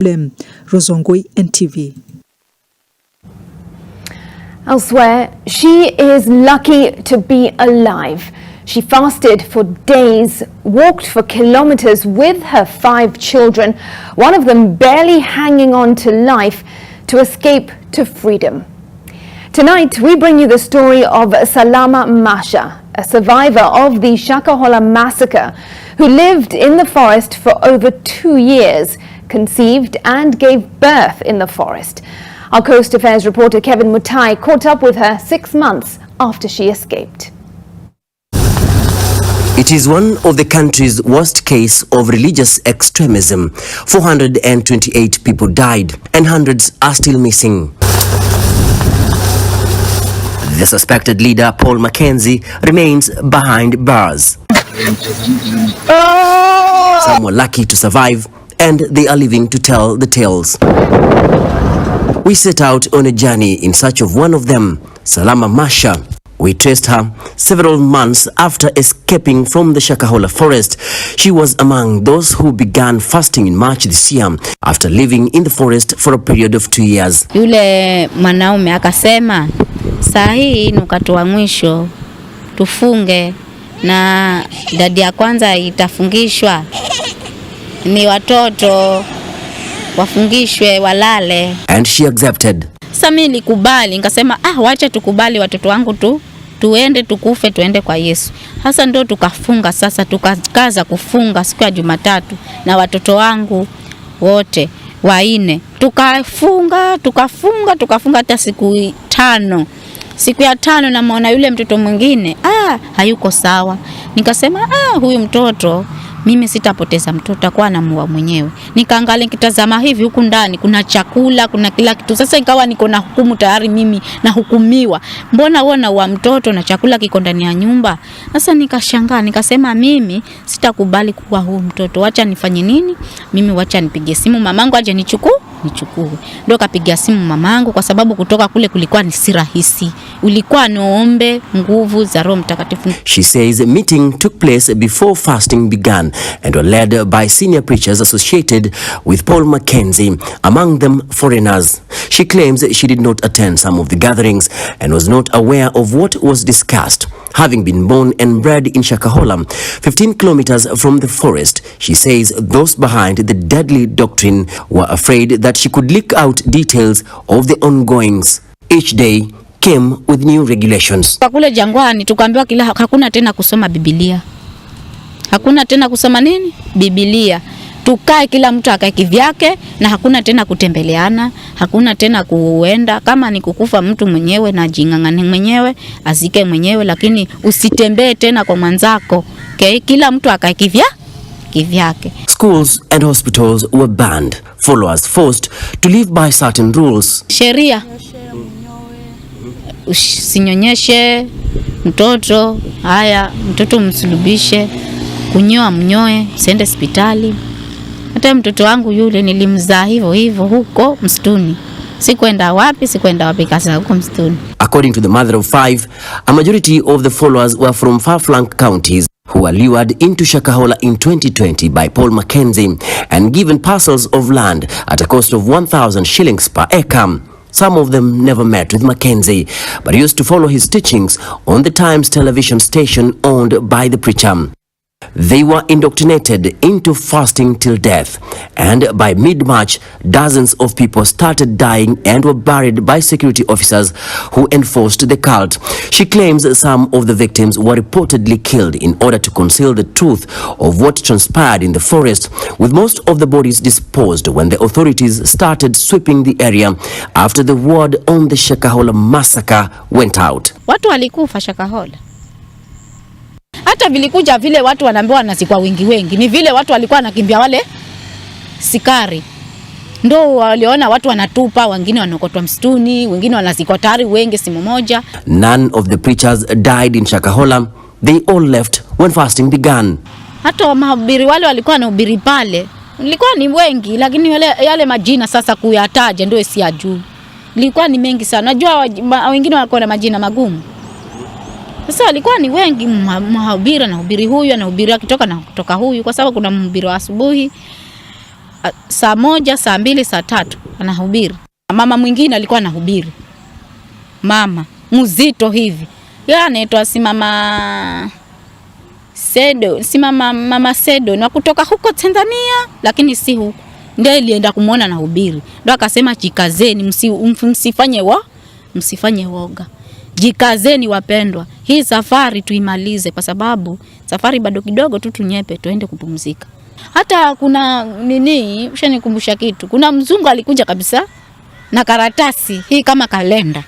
Rozongoi NTV. Elsewhere, she is lucky to be alive. She fasted for days, walked for kilometers with her 5 children, one of them barely hanging on to life, to escape to freedom. Tonight, we bring you the story of Salama Masha, a survivor of the Shakahola massacre, who lived in the forest for over 2 years, conceived and gave birth in the forest. Our Coast Affairs reporter Kevin Mutai caught up with her 6 months after she escaped. It is one of the country's worst case of religious extremism. 428 people died and hundreds are still missing. The suspected leader, Paul Mackenzie, remains behind bars. Some were lucky to survive, and they are living to tell the tales. We set out on a journey in search of one of them, Salama Masha. We traced her several months after escaping from the Shakahola forest. She was among those who began fasting in March this year after living in the forest for a period of 2 years. Yule mwanaume akasema, saa hii nukatu wa mwisho tufunge na idadi ya kwanza itafungishwa, ni watoto wafungishwe walale. And she accepted. Sasa mimi nilikubali, nikasema wacha tukubali watoto wangu tuende tukufe tuende kwa Yesu. Hasa ndio tukafunga sasa, tukakaza kufunga siku ya Jumatatu na watoto wangu wote 4. Tukafunga hata siku 5. Siku ya 5 namuona yule mtoto mwingine hayuko sawa. Nikasema huyu mtoto mimi sitapoteza mtoto, atakuwa anamuua mwenyewe. Nikaangalia nikitazama hivi huku ndani kuna chakula, kuna kila kitu. Sasa ikawa niko na hukumu tayari, mimi na hukumiwa. Mbona uona wa mtoto na chakula kiko ndani ya nyumba? Sasa nikashangaa, nikasema mimi sitakubali kuwa huu mtoto. Wacha nifanye nini? Mimi wacha nipige simu mamangu aje nichukue. Ndio kapiga simu mamangu, kwa sababu kutoka kule kulikuwa ni si rahisi. Ulikuwa naombe nguvu za Roho Mtakatifu. She says a meeting took place before fasting began and were led by senior preachers associated with Paul Mackenzie, among them foreigners. She claims she did not attend some of the gatherings and was not aware of what was discussed. Having been born and bred in Shakahola, 15 kilometers from the forest, she says those behind the deadly doctrine were afraid that she could leak out details of the ongoings. Each day came with new regulations. Kule jangwani tukaambiwa hakuna tena kusoma Biblia. Hakuna tena kusoma nini? Biblia. Tukae kila mtu akae kivyake, na hakuna tena kutembeleana, hakuna tena kuenda. Kama ni kukufa mtu mwenyewe na jingangane mwenyewe, azike mwenyewe, lakini usitembee tena kwa mwanzako. Okay? Kila mtu akae kivyake. Schools and hospitals were banned. Followers forced to live by certain rules. Sheria. Usinyonyeshe mtoto, mtoto msulubishe, kunyoa mnyoe, usiende hospitali. Hata mtoto wangu yule nilimzaa hivyo huko msituni. Sikuenda wapi kasa huko msituni. According to the mother of 5, a majority of the followers were from far-flung counties who were lured into Shakahola in 2020 by Paul Mackenzie and given parcels of land at a cost of 1,000 shillings per acre. Some of them never met with Mackenzie, but used to follow his teachings on the Times television station owned by the preacher. They were indoctrinated into fasting till death, and by mid-March, dozens of people started dying and were buried by security officers who enforced the cult. She claims some of the victims were reportedly killed in order to conceal the truth of what transpired in the forest, with most of the bodies disposed when the authorities started sweeping the area after the word on the Shakahola massacre went out. Watu walikufa Shakahola. Hata vilikuja vile watu wanaambiwa wanazikwa wengi. Ni vile watu walikuwa wanakimbia wale sikari. Ndio waliona watu wanatupa, wengine wanokotwa msituni, wengine wanazikwa tayari wengi simu moja. None of the preachers died in Shakahola. They all left when fasting began. Hata mahubiri wale walikuwa wanahubiri pale, nilikuwa ni wengi, lakini yale majina sasa kuyataja ndio si ajui. Nilikuwa ni mengi sana. Najua wengine walikuwa na majina magumu. Sasa walikuwa ni wengi mahubiri, na hubiri huyu anahubiri kutoka huyu, kwa sababu kuna mhubiri wa asubuhi, saa 1, saa 2, saa 3 anahubiri. Mama mwingine alikuwa anahubiri, mama mzito hivi, yeye anaitwa Mama Sedo na kutoka huko Tanzania, lakini si huko. Ndio ilienda kumuona na hubiri. Ndio akasema jikazeni, msifanye woga. Jikazeni wapendwa. Hii safari tuimalize, kwa sababu safari bado kidogo tu, tunyepe tuende kupumzika. Hata kuna ushanikumbusha kitu. Kuna mzungu alikuja kabisa na karatasi hii kama kalenda.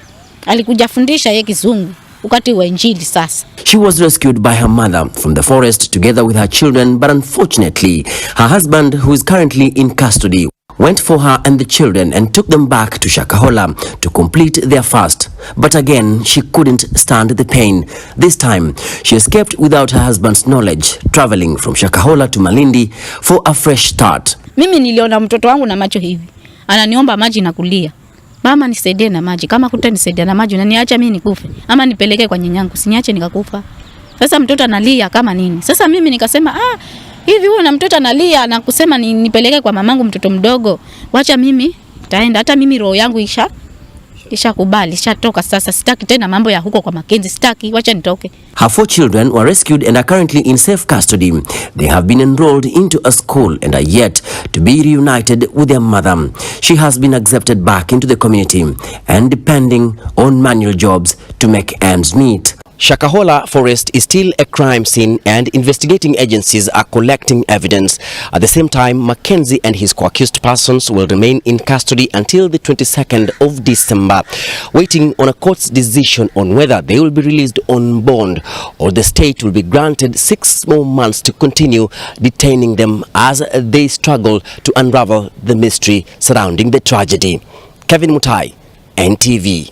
Alikuja fundisha yeye kizungu wakati wa Injili sasa. She was rescued by her mother from the forest together with her children, but unfortunately, her husband, who is currently in custody, went for her and the children and took them back to Shakahola to complete their fast. But again, she couldn't stand the pain. This time, she escaped without her husband's knowledge, traveling from Shakahola to Malindi for a fresh start. Mimi niliona mtoto wangu na macho hivi. Ananiomba maji na kulia. Mama nisaidie na maji. Kama hutanisaidia na maji unaniacha mimi nikufe, ama nipeleke kwa nyanyangu, siniache nikakufa. Sasa mtoto analia kama nini? Sasa mimi nikasema hivi wewe na mtoto analia na kusema nipeleke kwa mamangu mtoto mdogo. Wacha mimi taenda, hata mimi roho yangu ishakubali, ishatoka sasa, sitaki tena mambo ya huko kwa Mackenzie, sitaki, wacha nitoke. Her 4 children were rescued and are currently in safe custody. They have been enrolled into a school and are yet to be reunited with their mother. She has been accepted back into the community and depending on manual jobs to make ends meet. Shakahola forest is still a crime scene and investigating agencies are collecting evidence. At the same time, Mackenzie and his co-accused persons will remain in custody until the 22nd of December, waiting on a court's decision on whether they will be released on bond or the state will be granted 6 more months to continue detaining them as they struggle to unravel the mystery surrounding the tragedy. Kevin Mutai, NTV.